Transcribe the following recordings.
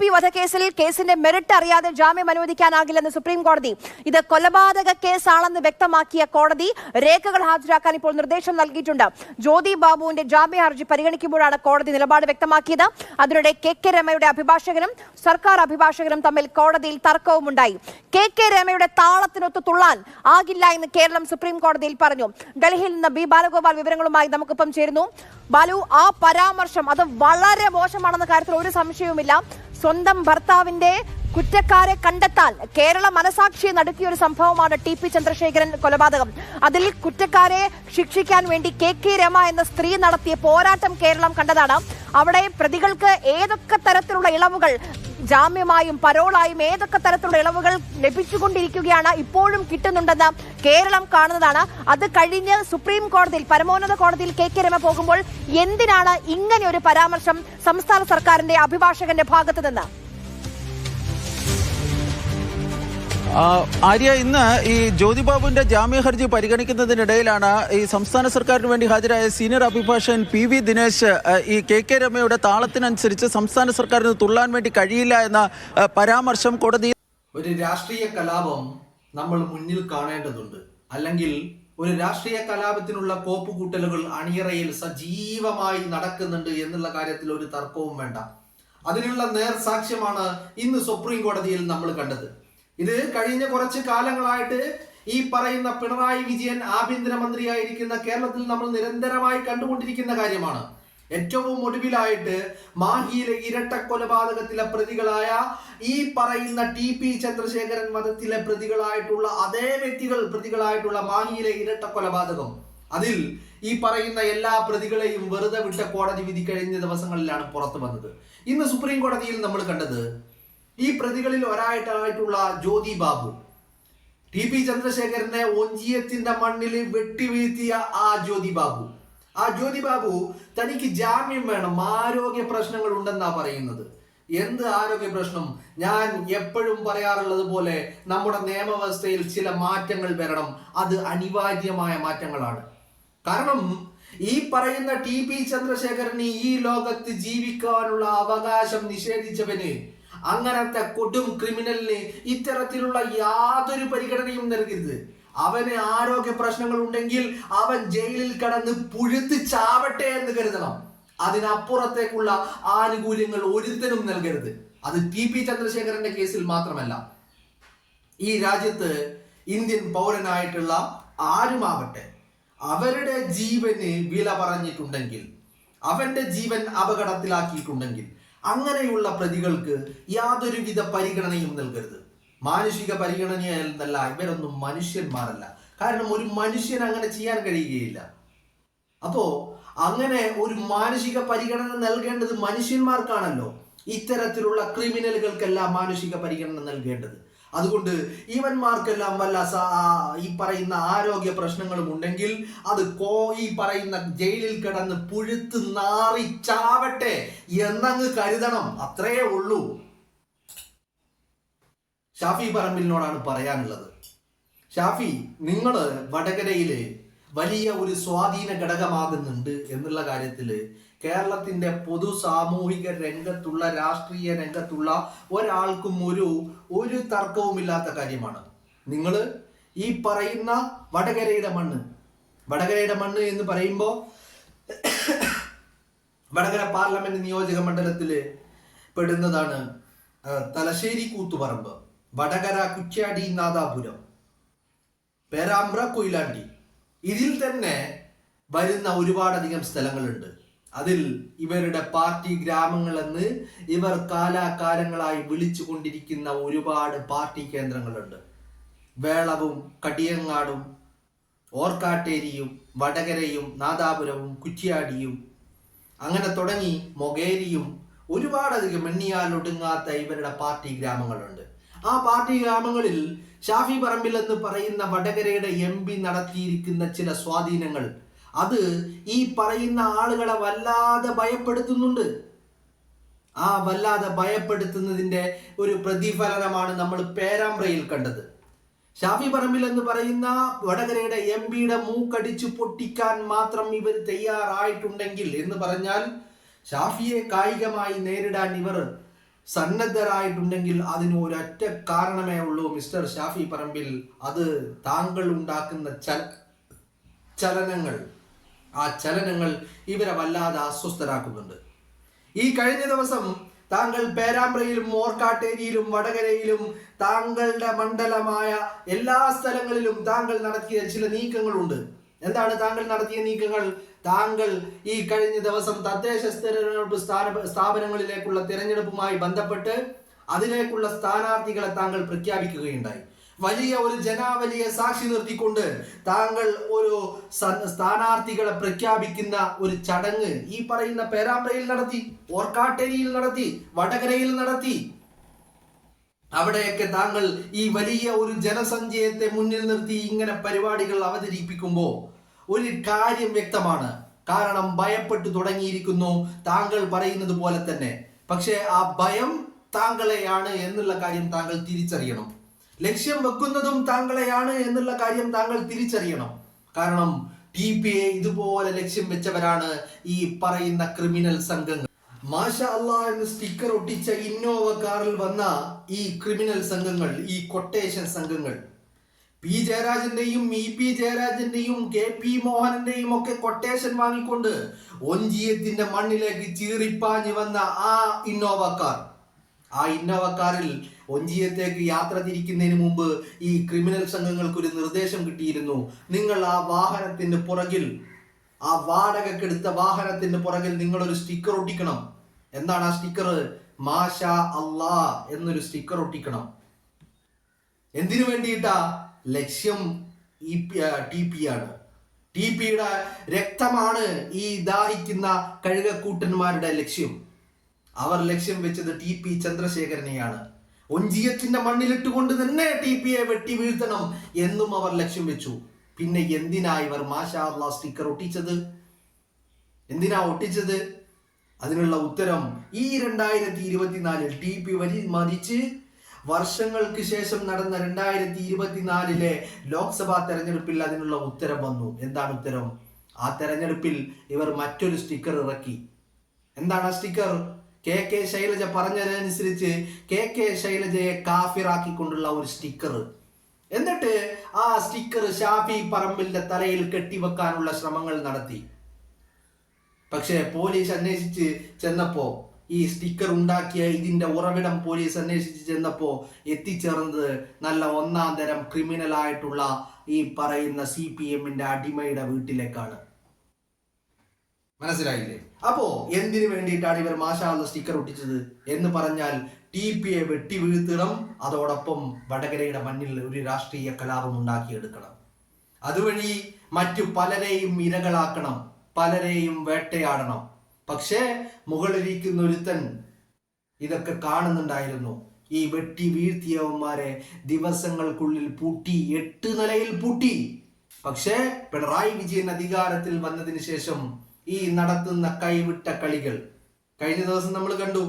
P വധക്കേസിൽ കേസിന്റെ merit അറിയാതെ ജാമ്യം അനുവദിക്കാനാകില്ലെന്ന് സുപ്രീം കോടതി. ഇത് കൊലപാതക കേസാണെന്ന് വ്യക്തമാക്കിയ കോടതി രേഖകൾ ഹാജരാക്കാൻ ഇപ്പോൾ നിർദ്ദേശം നൽകിയിട്ടുണ്ട്. ജ്യോതി ബാബുവിന്റെ ജാമ്യ ഹർജി പരിഗണിക്കുമ്പോഴാണ് കോടതി നിലപാട് വ്യക്തമാക്കിയത്. അതിനിടെ കെ രമയുടെ അഭിഭാഷകനും സർക്കാർ അഭിഭാഷകനും തമ്മിൽ കോടതിയിൽ തർക്കവുമുണ്ടായി. കെ രമയുടെ താളത്തിനൊത്ത് തുള്ളാൻ ആകില്ല എന്ന് കേരളം സുപ്രീം കോടതിയിൽ പറഞ്ഞു. ഡൽഹിയിൽ നിന്ന് ബി ബാലഗോപാൽ വിവരങ്ങളുമായി നമുക്കൊപ്പം ചേരുന്നു. ബാലു, ആ പരാമർശം അത് വളരെ മോശമാണെന്ന കാര്യത്തിൽ ഒരു സംശയവുമില്ല. സ്വന്തം ഭർത്താവിന്റെ കുറ്റക്കാരെ കണ്ടെത്താൻ കേരള മനസാക്ഷിയെ നടുക്കിയ ഒരു സംഭവമാണ് ടി പി ചന്ദ്രശേഖരൻ കൊലപാതകം. അതിൽ കുറ്റക്കാരെ ശിക്ഷിക്കാൻ വേണ്ടി കെ രമ എന്ന സ്ത്രീ നടത്തിയ പോരാട്ടം കേരളം കണ്ടതാണ്. അവിടെ പ്രതികൾക്ക് ഏതൊക്കെ തരത്തിലുള്ള ഇളവുകൾ, ജാമ്യമായും പരോളായും ഏതൊക്കെ തരത്തിലുള്ള ഇളവുകൾ ലഭിച്ചുകൊണ്ടിരിക്കുകയാണ്, ഇപ്പോഴും കിട്ടുന്നുണ്ടെന്ന് കേരളം കാണുന്നതാണ്. അത് കഴിഞ്ഞ് സുപ്രീം കോടതിയിൽ, പരമോന്നത കോടതിയിൽ കെ രമ പോകുമ്പോൾ എന്തിനാണ് ഇങ്ങനെ ഒരു പരാമർശം സംസ്ഥാന സർക്കാരിന്റെ അഭിഭാഷകന്റെ ഭാഗത്ത് നിന്ന്? ആര്യ, ഇന്ന് ഈ ജ്യോതിബാബുവിന്റെ ജാമ്യ ഹർജി പരിഗണിക്കുന്നതിനിടയിലാണ് ഈ സംസ്ഥാന സർക്കാരിന് വേണ്ടി ഹാജരായ സീനിയർ അഭിഭാഷകൻ PV ദിനേശ് ഈ കെ രമയുടെ താളത്തിനനുസരിച്ച് സംസ്ഥാന സർക്കാരിന് തുള്ളാൻ വേണ്ടി കഴിയില്ല എന്ന പരാമർശം കോടതി. ഒരു രാഷ്ട്രീയ കലാപം നമ്മൾ മുന്നിൽ കാണേണ്ടതുണ്ട്. അല്ലെങ്കിൽ ഒരു രാഷ്ട്രീയ കലാപത്തിനുള്ള കോപ്പുകൂട്ടലുകൾ അണിയറയിൽ സജീവമായി നടക്കുന്നുണ്ട് എന്നുള്ള കാര്യത്തിൽ ഒരു തർക്കവും വേണ്ട. അതിനുള്ള നേർസാക്ഷ്യമാണ് ഇന്ന് സുപ്രീം കോടതിയിൽ നമ്മൾ കണ്ടത്. ഇത് കഴിഞ്ഞ കുറച്ച് കാലങ്ങളായിട്ട് ഈ പറയുന്ന പിണറായി വിജയൻ ആഭ്യന്തരമന്ത്രിയായിരിക്കുന്ന കേരളത്തിൽ നമ്മൾ നിരന്തരമായി കണ്ടുകൊണ്ടിരിക്കുന്ന കാര്യമാണ്. ഏറ്റവും ഒടുവിലായിട്ട് മാഹിയിലെ ഇരട്ട കൊലപാതകത്തിലെ പ്രതികളായ ഈ പറയുന്ന TP ചന്ദ്രശേഖരൻ വധത്തിലെ പ്രതികളായിട്ടുള്ള അതേ വ്യക്തികൾ പ്രതികളായിട്ടുള്ള മാഹിയിലെ ഇരട്ട കൊലപാതകം, അതിൽ ഈ പറയുന്ന എല്ലാ പ്രതികളെയും വെറുതെ വിട്ട കോടതി വിധി കഴിഞ്ഞ ദിവസങ്ങളിലാണ് പുറത്തു വന്നത്. ഇന്ന് സുപ്രീം കോടതിയിൽ നമ്മൾ കണ്ടത് ഈ പ്രതികളിൽ ഒരാളായിട്ടുള്ള ജ്യോതി ബാബു, TP ചന്ദ്രശേഖരനെ ഒഞ്ചിയത്തിന്റെ മണ്ണിൽ വെട്ടിവീഴ്ത്തിയ ആ ജ്യോതി ബാബു തനിക്ക് ജാമ്യം വേണം, ആരോഗ്യ പ്രശ്നങ്ങൾ ഉണ്ടെന്നാ പറയുന്നത്. എന്ത് ആരോഗ്യ പ്രശ്നം? ഞാൻ എപ്പോഴും പറയാറുള്ളത് പോലെ നമ്മുടെ നിയമവ്യവസ്ഥയിൽ ചില മാറ്റങ്ങൾ വരണം. അത് അനിവാര്യമായ മാറ്റങ്ങളാണ്. കാരണം ഈ പറയുന്ന TP ചന്ദ്രശേഖരന് ഈ ലോകത്ത് ജീവിക്കാനുള്ള അവകാശം നിഷേധിച്ചവന്, അങ്ങനത്തെ കൊടും ക്രിമിനലിന് ഇത്തരത്തിലുള്ള യാതൊരു പരിഗണനയും നൽകരുത്. അവന് ആരോഗ്യ പ്രശ്നങ്ങൾ ഉണ്ടെങ്കിൽ അവൻ ജയിലിൽ കടന്ന് പുഴുത്ത് ചാവട്ടെ എന്ന് കരുതണം. അതിനപ്പുറത്തേക്കുള്ള ആനുകൂല്യങ്ങൾ ഒരുത്തനും നൽകരുത്. അത് TP ചന്ദ്രശേഖരന്റെ കേസിൽ മാത്രമല്ല, ഈ രാജ്യത്ത് ഇന്ത്യൻ പൗരനായിട്ടുള്ള ആരുമാവട്ടെ അവരുടെ ജീവന് വില പറഞ്ഞിട്ടുണ്ടെങ്കിൽ, അവന്റെ ജീവൻ അപകടത്തിലാക്കിയിട്ടുണ്ടെങ്കിൽ, അങ്ങനെയുള്ള പ്രതികൾക്ക് യാതൊരുവിധ പരിഗണനയും നൽകരുത്. മാനുഷിക പരിഗണനയല്ല, ഇവരൊന്നും മനുഷ്യന്മാരല്ല. കാരണം ഒരു മനുഷ്യൻ അങ്ങനെ ചെയ്യാൻ കഴിയുകയില്ല. അപ്പോ അങ്ങനെ ഒരു മാനുഷിക പരിഗണന നൽകേണ്ടത് മനുഷ്യന്മാർക്കാണല്ലോ. ഇത്തരത്തിലുള്ള ക്രിമിനലുകൾക്കെല്ലാം മാനുഷിക പരിഗണന നൽകേണ്ടത്. അതുകൊണ്ട് ഇവന്മാർക്കെല്ലാം വല്ല ഈ പറയുന്ന ആരോഗ്യ പ്രശ്നങ്ങളും ഉണ്ടെങ്കിൽ അത് ഈ പറയുന്ന ജയിലിൽ കിടന്ന് പുഴുത്ത് നാറി ചാവട്ടെ എന്നങ്ങ് കരുതണം. അത്രേ ഉള്ളൂ. ഷാഫി പറമ്പിലിനോടാണ് പറയാനുള്ളത്. ഷാഫി, നിങ്ങൾ വടകരയില് വലിയ ഒരു സ്വാധീന ഘടകമാകുന്നുണ്ട് എന്നുള്ള കാര്യത്തില് കേരളത്തിന്റെ പൊതു സാമൂഹിക രംഗത്തുള്ള, രാഷ്ട്രീയ രംഗത്തുള്ള ഒരാൾക്കും ഒരു തർക്കവുമില്ലാത്ത കാര്യമാണ്. നിങ്ങൾ ഈ പറയുന്ന വടകരയുടെ മണ്ണ് എന്ന് പറയുമ്പോൾ വടകര പാർലമെന്റ് നിയോജക മണ്ഡലത്തില് പെടുന്നതാണ് തലശ്ശേരി കൂത്തുപറമ്പ്, വടകര കുറ്റ്യാടി നാദാപുരം, പേരാമ്പ്ര കൊയിലാണ്ടി. ഇതിൽ തന്നെ വരുന്ന ഒരുപാടധികം സ്ഥലങ്ങളുണ്ട്. അതിൽ ഇവരുടെ പാർട്ടി ഗ്രാമങ്ങളെന്ന് ഇവർ കാലാകാലങ്ങളായി വിളിച്ചു കൊണ്ടിരിക്കുന്ന ഒരുപാട് പാർട്ടി കേന്ദ്രങ്ങളുണ്ട്. വേളവും കടിയങ്ങാടും ഓർക്കാട്ടേരിയും വടകരയും നാദാപുരവും കുറ്റ്യാടിയും അങ്ങനെ തുടങ്ങി മൊകേരിയും ഒരുപാടധികം എണ്ണിയാലൊടുങ്ങാത്ത ഇവരുടെ പാർട്ടി ഗ്രാമങ്ങളുണ്ട്. ആ പാർട്ടി ഗ്രാമങ്ങളിൽ ഷാഫി പറമ്പിൽ എന്ന് പറയുന്ന വടകരയുടെ MP നടത്തിയിരിക്കുന്ന ചില സ്വാധീനങ്ങൾ, അത് ഈ പറയുന്ന ആളുകളെ വല്ലാതെ ഭയപ്പെടുത്തുന്നുണ്ട്. ആ വല്ലാതെ ഭയപ്പെടുത്തുന്നതിന്റെ ഒരു പ്രതിഫലനമാണ് നമ്മൾ പേരാമ്പ്രയിൽ കണ്ടത്. ഷാഫി പറമ്പിൽ എന്ന് പറയുന്ന വടകരയുടെ MP-യുടെ മൂക്കടിച്ചു പൊട്ടിക്കാൻ മാത്രം ഇവർ തയ്യാറായിട്ടുണ്ടെങ്കിൽ എന്ന് പറഞ്ഞാൽ ഷാഫിയെ കായികമായി നേരിടാൻ ഇവർ സന്നദ്ധരായിട്ടുണ്ടെങ്കിൽ അതിന് ഒരൊറ്റ കാരണമേ ഉള്ളൂ മിസ്റ്റർ ഷാഫി പറമ്പിൽ. അത് താങ്കൾ ഉണ്ടാക്കുന്ന ചലനങ്ങൾ. ആ ചലനങ്ങൾ ഇവരെ വല്ലാതെ അസ്വസ്ഥരാക്കുന്നുണ്ട്. ഈ കഴിഞ്ഞ ദിവസം താങ്കൾ പേരാമ്പ്രയിലും മോർക്കാട്ടേരിയിലും വടകരയിലും താങ്കളുടെ മണ്ഡലമായ എല്ലാ സ്ഥലങ്ങളിലും താങ്കൾ നടത്തിയ ചില നീക്കങ്ങളുണ്ട്. എന്താണ് താങ്കൾ നടത്തിയ നീക്കങ്ങൾ? താങ്കൾ ഈ കഴിഞ്ഞ ദിവസം തദ്ദേശ തെരഞ്ഞെടുപ്പ് സ്ഥാപനങ്ങളിലേക്കുള്ള തിരഞ്ഞെടുപ്പുമായി ബന്ധപ്പെട്ട് അതിലേക്കുള്ള സ്ഥാനാർത്ഥികളെ താങ്കൾ പ്രഖ്യാപിക്കുകയുണ്ടായി. വലിയ ഒരു ജനാവലിയെ സാക്ഷി നിർത്തിക്കൊണ്ട് താങ്കൾ ഒരു സ്ഥാനാർത്ഥികളെ പ്രഖ്യാപിക്കുന്ന ഒരു ചടങ്ങ് ഈ പറയുന്ന പേരാമ്പ്രയിൽ നടത്തി, ഓർക്കാട്ടേരിയിൽ നടത്തി, വടകരയിൽ നടത്തി. അവിടെയൊക്കെ താങ്കൾ ഈ വലിയ ഒരു ജനസഞ്ചയത്തെ മുന്നിൽ നിർത്തി ഇങ്ങനെ പരിപാടികൾ അവതരിപ്പിക്കുമ്പോൾ ഒരു കാര്യം വ്യക്തമാണ്. കാരണം ഭയപ്പെട്ടു തുടങ്ങിയിരിക്കുന്നു താങ്കൾ പറയുന്നത് പോലെ തന്നെ. പക്ഷേ ആ ഭയം താങ്കളെയാണ് എന്നുള്ള കാര്യം താങ്കൾ തിരിച്ചറിയണം. ലക്ഷ്യം വെക്കുന്നതും താങ്കളെയാണ് എന്നുള്ള കാര്യം താങ്കൾ തിരിച്ചറിയണം. കാരണം TPA ഇതുപോലെ ലക്ഷ്യം വെച്ചവരാണ് ഈ പറയുന്ന ക്രിമിനൽ സംഘങ്ങൾ. മാഷാ അല്ലാഹ് എന്ന് സ്റ്റിക്കർ ഒട്ടിച്ച ഇന്നോവ കാറിൽ വന്ന ഈ ക്രിമിനൽ സംഘങ്ങൾ, ഈ കൊട്ടേഷൻ സംഘങ്ങൾ, P ജയരാജന്റെയും EP ജയരാജന്റെയും KP മോഹനന്റെയും ഒക്കെ കൊട്ടേഷൻ വാങ്ങിക്കൊണ്ട് ഒഞ്ചിയത്തിന്റെ മണ്ണിലേക്ക് ചീറിപ്പാഞ്ഞു വന്ന ആ ഇന്നോവ കാറിൽ ഒഞ്ചിയത്തേക്ക് യാത്ര തിരിക്കുന്നതിന് മുമ്പ് ഈ ക്രിമിനൽ സംഘങ്ങൾക്ക് ഒരു നിർദ്ദേശം കിട്ടിയിരുന്നു. നിങ്ങൾ ആ വാഹനത്തിന്റെ പുറകിൽ, ആ വാടകക്കെടുത്ത വാഹനത്തിന്റെ പുറകിൽ നിങ്ങളൊരു സ്റ്റിക്കർ ഒട്ടിക്കണം. എന്താണ് ആ സ്റ്റിക്കർ? മാഷാ അല്ലാ എന്നൊരു സ്റ്റിക്കർ ഒട്ടിക്കണം. എന്തിനു വേണ്ടിയിട്ടാ? ലക്ഷ്യം TP ആണ്. TPയുടെ രക്തമാണ് ഈ ദാഹിക്കുന്ന കഴുകക്കൂട്ടന്മാരുടെ ലക്ഷ്യം. അവർ ലക്ഷ്യം വെച്ചത് TP ചന്ദ്രശേഖരനെയാണ്. ഒഞ്ചിയത്തിന്റെ മണ്ണിലിട്ടുകൊണ്ട് തന്നെ TPയെ വെട്ടി വീഴ്ത്തണം എന്നും അവർ ലക്ഷ്യം വെച്ചു. പിന്നെ എന്തിനാ ഇവർ മാഷാ അല്ലാ സ്റ്റിക്കർ ഒട്ടിച്ചത്? എന്തിനാ ഒട്ടിച്ചത്? അതിനുള്ള ഉത്തരം ഈ 2024 TP മരിച്ച് വർഷങ്ങൾക്ക് ശേഷം നടന്ന 2024 ലോക്സഭാ തെരഞ്ഞെടുപ്പിൽ അതിനുള്ള ഉത്തരം വന്നു. എന്താണ് ഉത്തരം? ആ തെരഞ്ഞെടുപ്പിൽ ഇവർ മറ്റൊരു സ്റ്റിക്കർ ഇറക്കി. എന്താണ് ആ സ്റ്റിക്കർ? KK ശൈലജ പറഞ്ഞതനുസരിച്ച് KK ശൈലജയെ കാഫിറാക്കിക്കൊണ്ടുള്ള ഒരു സ്റ്റിക്കർ. എന്നിട്ട് ആ സ്റ്റിക്കർ ഷാഫി പറമ്പിലിന്റെ തലയിൽ കെട്ടിവെക്കാനുള്ള ശ്രമങ്ങൾ നടത്തി. പക്ഷേ പോലീസ് അന്വേഷിച്ച് ചെന്നപ്പോ, ഈ സ്റ്റിക്കർ ഉണ്ടാക്കിയ ഇതിന്റെ ഉറവിടം പോലീസ് അന്വേഷിച്ച് ചെന്നപ്പോ എത്തിച്ചേർന്നത് നല്ല ഒന്നാം തരം ക്രിമിനൽ ആയിട്ടുള്ള ഈ പറയുന്ന CPMന്റെ അടിമയുടെ വീട്ടിലേക്കാണ്. മനസ്സിലായില്ലേ? അപ്പോ എന്തിനു വേണ്ടിയിട്ടാണ് ഇവർ മാഷാ അല്ലാ സ്റ്റിക്കർ ഒട്ടിച്ചത് എന്ന് പറഞ്ഞാൽ TPയെ വെട്ടി വീഴ്ത്തണം, അതോടൊപ്പം വടകരയുടെ മണ്ണിൽ ഒരു രാഷ്ട്രീയ കലാപം ഉണ്ടാക്കിയെടുക്കണം. അതുവഴി മറ്റു പലരെയും ഇരകളാക്കണം, പലരെയും വേട്ടയാടണം. പക്ഷേ മുകളിലിരിക്കുന്ന ഒരുത്തൻ ഇതൊക്കെ കാണുന്നുണ്ടായിരുന്നു. ഈ വെട്ടി വീഴ്ത്തിയവന്മാരെ ദിവസങ്ങൾക്കുള്ളിൽ പൂട്ടി, 8 നിലയിൽ പൂട്ടി. പക്ഷേ പിണറായി വിജയൻ അധികാരത്തിൽ വന്നതിന് ശേഷം ഈ നടത്തുന്ന കൈവിട്ട കളികൾ കഴിഞ്ഞ ദിവസം നമ്മൾ കണ്ടു.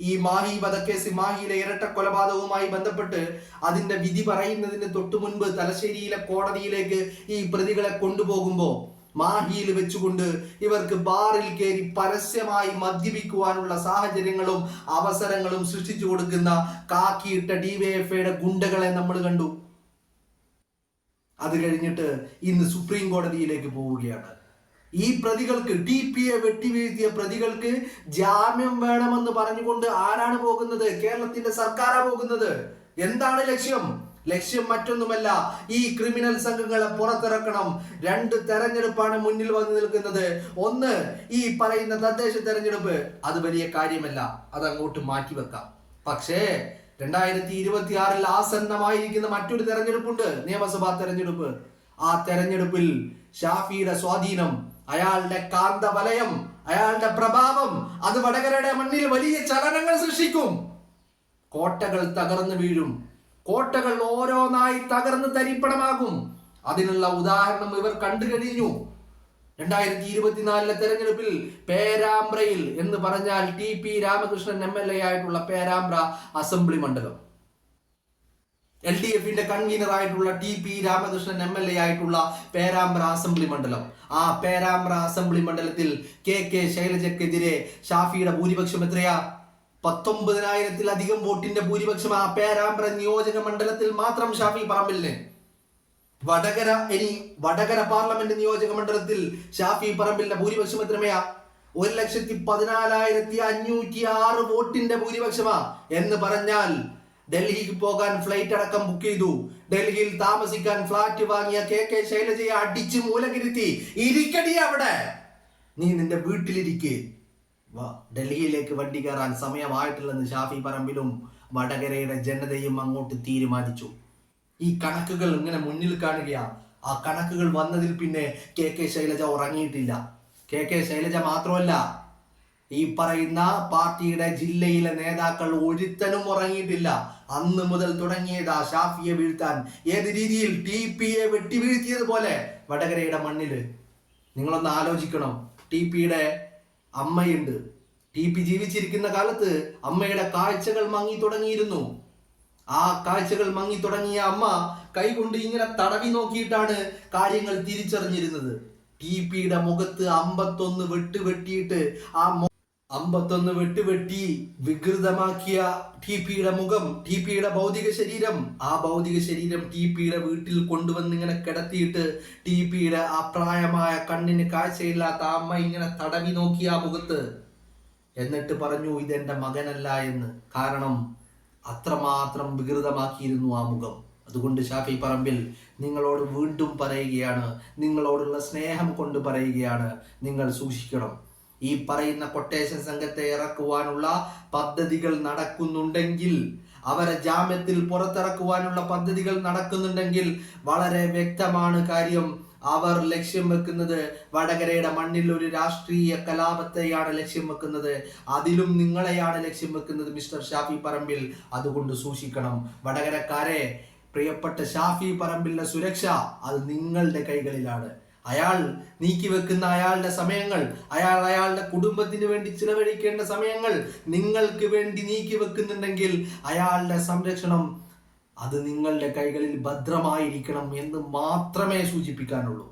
ഈ മാഹി വധക്കേസ്, മാഹിയിലെ ഇരട്ട കൊലപാതകവുമായി ബന്ധപ്പെട്ട് അതിന്റെ വിധി പറയുന്നതിന് തൊട്ടു മുൻപ് തലശ്ശേരിയിലെ കോടതിയിലേക്ക് ഈ പ്രതികളെ കൊണ്ടുപോകുമ്പോൾ മാഹിയിൽ വെച്ചുകൊണ്ട് ഇവർക്ക് ബാറിൽ കയറി പരസ്യമായി മദ്യപിക്കുവാനുള്ള സാഹചര്യങ്ങളും അവസരങ്ങളും സൃഷ്ടിച്ചു കൊടുക്കുന്ന കാക്കിയിട്ട DYFIയുടെ ഗുണ്ടകളെ നമ്മൾ കണ്ടു. അത് കഴിഞ്ഞിട്ട് ഇന്ന് സുപ്രീം കോടതിയിലേക്ക് പോവുകയാണ്. ഈ പ്രതികൾക്ക്, TPയെ വെട്ടിവീഴ്ത്തിയ പ്രതികൾക്ക് ജാമ്യം വേണമെന്ന് പറഞ്ഞുകൊണ്ട് ആരാണ് പോകുന്നത്? കേരളത്തിന്റെ സർക്കാരാണ് പോകുന്നത്. എന്താണ് ലക്ഷ്യം? ലക്ഷ്യം മറ്റൊന്നുമല്ല, ഈ ക്രിമിനൽ സംഘങ്ങളെ പുറത്തിറക്കണം. 2 തെരഞ്ഞെടുപ്പാണ് മുന്നിൽ വന്നു നിൽക്കുന്നത്. ഒന്ന് ഈ പറയുന്ന തദ്ദേശ തെരഞ്ഞെടുപ്പ്, അത് വലിയ കാര്യമല്ല, അത് അങ്ങോട്ട് മാറ്റിവെക്കാം. പക്ഷേ 2026 ആസന്നമായിരിക്കുന്ന മറ്റൊരു തെരഞ്ഞെടുപ്പുണ്ട്, നിയമസഭാ തെരഞ്ഞെടുപ്പ്. ആ തെരഞ്ഞെടുപ്പിൽ ഷാഫിയുടെ സ്വാധീനം, അയാളുടെ കാന്തവലയം, അയാളുടെ പ്രഭാവം, അത് വടകരയുടെ മണ്ണിൽ വലിയ ചലനങ്ങൾ സൃഷ്ടിക്കും. കോട്ടകൾ തകർന്നു വീഴും, കോട്ടകൾ ഓരോന്നായി തകർന്ന് തരിപ്പണമാകും. അതിനുള്ള ഉദാഹരണം ഇവർ കണ്ടു കഴിഞ്ഞു. 2024 തെരഞ്ഞെടുപ്പിൽ പേരാമ്പ്രയിൽ എന്ന് പറഞ്ഞാൽ TP രാമകൃഷ്ണൻ MLA ആയിട്ടുള്ള പേരാമ്പ്ര അസംബ്ലി മണ്ഡലം, LDFന്റെ കൺവീനർ ആയിട്ടുള്ള TP രാമകൃഷ്ണൻ MLA ആയിട്ടുള്ള പേരാമ്പ്ര അസംബ്ലി മണ്ഡലം. ആ പേരാമ്പ്ര അസംബ്ലി മണ്ഡലത്തിൽ KK ശൈലജക്കെതിരെ ഷാഫിയുടെ ഭൂരിപക്ഷം എത്രയാ? 19,000-ത്തിലധികം വോട്ടിന്റെ ഭൂരിപക്ഷം ആ പേരാമ്പ്ര നിയോജക മണ്ഡലത്തിൽ മാത്രം ഷാഫി പറമ്പിലിന്. വടകര പാർലമെന്റ് നിയോജക മണ്ഡലത്തിൽ ഷാഫി പറമ്പിലിന്റെ ഭൂരിപക്ഷം എത്രമയാ? 1,14,506 വോട്ടിന്റെ ഭൂരിപക്ഷമാ. എന്ന് പറഞ്ഞാൽ ഡൽഹിക്ക് പോകാൻ ഫ്ലൈറ്റ് അടക്കം ബുക്ക് ചെയ്തു, ഡൽഹിയിൽ താമസിക്കാൻ ഫ്ലാറ്റ് വാങ്ങിയ KK ശൈലജയെ അടിച്ച് മൂലകിരുത്തി, ഇരിക്കടി അവിടെ, നീ നിന്റെ വീട്ടിലിരിക്കെ, ഡൽഹിയിലേക്ക് വണ്ടി കയറാൻ സമയമായിട്ടില്ലെന്ന് ഷാഫി പറമ്പിലും വടകരയുടെ ജനതയും അങ്ങോട്ട് തീരുമാനിച്ചു. ഈ കണക്കുകൾ ഇങ്ങനെ മുന്നിൽ കാണുകയാ. ആ കണക്കുകൾ വന്നതിൽ പിന്നെ KK ശൈലജ ഉറങ്ങിയിട്ടില്ല. KK ശൈലജ മാത്രമല്ല, ഈ പറയുന്ന പാർട്ടിയുടെ ജില്ലയിലെ നേതാക്കൾ ഒരുത്തനും ഉറങ്ങിയിട്ടില്ല. അന്ന് മുതൽ തുടങ്ങിയതാ ഷാഫിയെ വീഴ്ത്താൻ. ഏത് രീതിയിൽ? TPയെ വെട്ടി വീഴ്ത്തിയതുപോലെ വടകരയുടെ മണ്ണില്. നിങ്ങളൊന്ന് ആലോചിക്കണം. TPയുടെ അമ്മയുണ്ട്. TP ജീവിച്ചിരിക്കുന്ന കാലത്ത് അമ്മയുടെ കാഴ്ചകൾ മങ്ങി തുടങ്ങിയിരുന്നു. ആ കാഴ്ചകൾ മങ്ങി തുടങ്ങിയ അമ്മ കൈകൊണ്ട് ഇങ്ങനെ തടവി നോക്കിയിട്ടാണ് കാര്യങ്ങൾ തിരിച്ചറിഞ്ഞിരുന്നത്. TPയുടെ മുഖത്ത് 51 വെട്ടിയിട്ട് 51 വെട്ടി വികൃതമാക്കിയ TPയുടെ മുഖം, TPയുടെ ഭൗതിക ശരീരം, ആ ഭൗതിക ശരീരം TPയുടെ വീട്ടിൽ കൊണ്ടുവന്ന് ഇങ്ങനെ കിടത്തിയിട്ട് TPയുടെ അപ്രായമായ കണ്ണിന് കാഴ്ചയില്ലാത്ത അമ്മ ഇങ്ങനെ തടവി നോക്കിയ ആ മുഖത്ത്. എന്നിട്ട് പറഞ്ഞു, ഇതെന്റെ മകനല്ല എന്ന്. കാരണം അത്രമാത്രം വികൃതമാക്കിയിരുന്നു ആ മുഖം. അതുകൊണ്ട് ഷാഫി പറമ്പിൽ, നിങ്ങളോട് വീണ്ടും പറയുകയാണ്, നിങ്ങളോടുള്ള സ്നേഹം കൊണ്ട് പറയുകയാണ്, നിങ്ങൾ സൂക്ഷിക്കണം. ഈ പറയുന്ന കൊട്ടേഷൻ സംഘത്തെ ഇറക്കുവാനുള്ള പദ്ധതികൾ നടക്കുന്നുണ്ടെങ്കിൽ, അവരെ ജാമ്യത്തിൽ പുറത്തിറക്കുവാനുള്ള പദ്ധതികൾ നടക്കുന്നുണ്ടെങ്കിൽ വളരെ വ്യക്തമാണ് കാര്യം. അവർ ലക്ഷ്യം വെക്കുന്നത് വടകരയുടെ മണ്ണിൽ ഒരു രാഷ്ട്രീയ കലാപത്തെയാണ് ലക്ഷ്യം വെക്കുന്നത്. അതിലും നിങ്ങളെയാണ് ലക്ഷ്യം വെക്കുന്നത് മിസ്റ്റർ ഷാഫി പറമ്പിൽ. അതുകൊണ്ട് സൂക്ഷിക്കണം വടകരക്കാരെ. പ്രിയപ്പെട്ട ഷാഫി പറമ്പിലിന്റെ സുരക്ഷ അത് നിങ്ങളുടെ കൈകളിലാണ്. അയാൾ നീക്കിവെക്കുന്ന അയാളുടെ സമയങ്ങൾ, അയാളുടെ കുടുംബത്തിന് വേണ്ടി ചിലവഴിക്കേണ്ട സമയങ്ങൾ നിങ്ങൾക്ക് വേണ്ടി നീക്കി വെക്കുന്നുണ്ടെങ്കിൽ അയാളുടെ സംരക്ഷണം അത് നിങ്ങളുടെ കൈകളിൽ ഭദ്രമായിരിക്കണം എന്ന് മാത്രമേ സൂചിപ്പിക്കാനുള്ളൂ.